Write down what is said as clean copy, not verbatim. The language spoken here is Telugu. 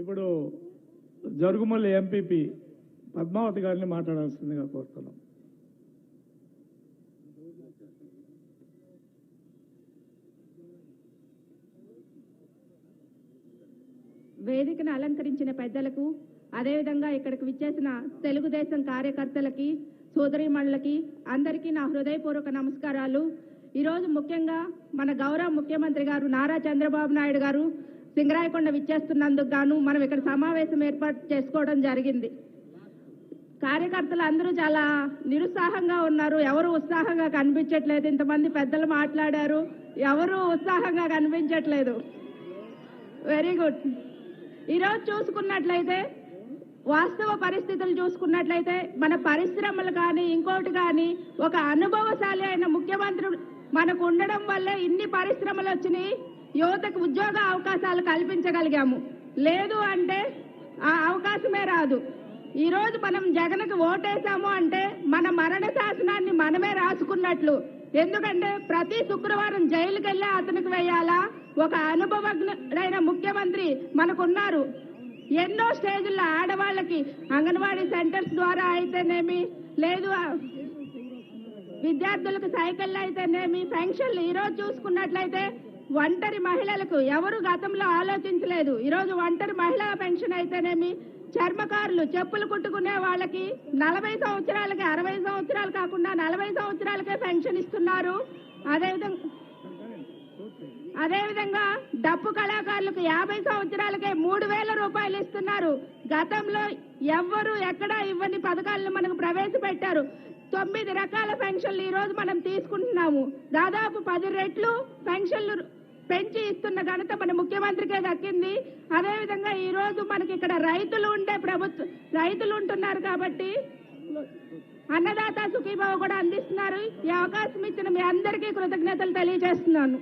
ఇప్పుడు జరుగుమల్లి ఎంపీపీ పద్మావతి గారిని మాట్లాడాల్సిందిగా కోరుతున్నాం. వేదికను అలంకరించిన పెద్దలకు, అదేవిధంగా ఇక్కడికి విచ్చేసిన తెలుగుదేశం కార్యకర్తలకి, సోదరీమణులకి అందరికీ నా హృదయపూర్వక నమస్కారాలు. ఈరోజు ముఖ్యంగా మన గౌరవ ముఖ్యమంత్రి గారు నారా చంద్రబాబు నాయుడు గారు సింగరాయకొండ విచ్చేస్తున్నందుకు గాను మనం ఇక్కడ సమావేశం ఏర్పాటు చేసుకోవడం జరిగింది. కార్యకర్తలు అందరూ చాలా నిరుత్సాహంగా ఉన్నారు, ఎవరు ఉత్సాహంగా కనిపించట్లేదు. ఇంతమంది పెద్దలు మాట్లాడారు, ఎవరు ఉత్సాహంగా కనిపించట్లేదు. Very good. ఈరోజు చూసుకున్నట్లయితే వాస్తవ పరిస్థితులు చూసుకున్నట్లయితే మన పరిశ్రమలు కానీ ఇంకోటి కానీ ఒక అనుభవశాలి అయిన ముఖ్యమంత్రి మనకు ఉండడం వల్లే ఇన్ని పరిశ్రమలు వచ్చినాయి, యువతకు ఉద్యోగ అవకాశాలు కల్పించగలిగాము. లేదు అంటే ఆ అవకాశమే రాదు. ఈరోజు మనం జగన్కు ఓటేశాము అంటే మన మరణ శాసనాన్ని మనమే రాసుకున్నట్లు. ఎందుకంటే ప్రతి శుక్రవారం జైలుకి వెళ్ళి అతనికి వేయాలా? ఒక అనుభవజ్ఞుడైన ముఖ్యమంత్రి మనకున్నారు. ఎన్నో స్టేజ్ల్లో ఆడవాళ్ళకి అంగన్వాడీ సెంటర్స్ ద్వారా అయితేనేమి, లేదు విద్యార్థులకు సైకిళ్ళు అయితేనేమి, పెన్షన్లు ఈరోజు చూసుకున్నట్లయితే ఒంటరి మహిళలకు ఎవరు గతంలో ఆలోచించలేదు. ఈరోజు ఒంటరి మహిళా పెన్షన్ అయితేనేమి, చర్మకారులు చెప్పులు కుట్టుకునే వాళ్ళకి 40 సంవత్సరాలకి 60 సంవత్సరాలు కాకుండా 40 సంవత్సరాలకే పెన్షన్ ఇస్తున్నారు. అదేవిధంగా డప్పు కళాకారులకు 50 సంవత్సరాలకే 3000 రూపాయలు ఇస్తున్నారు. గతంలో ఎవ్వరు ఎక్కడా ఇవ్వని పథకాలను మనకు ప్రవేశపెట్టారు. 9 రకాల పెన్షన్లు ఈ రోజు మనం తీసుకుంటున్నాము. దాదాపు 10 రెట్లు పెన్షన్లు పెంచి ఇస్తున్న ఘనత మన ముఖ్యమంత్రికే దక్కింది. అదేవిధంగా ఈ రోజు మనకి ఇక్కడ రైతులు ఉంటున్నారు కాబట్టి అన్నదాత సుఖీభావ కూడా అందిస్తున్నారు. ఈ అవకాశం ఇచ్చిన మీ అందరికీ కృతజ్ఞతలు తెలియజేస్తున్నాను.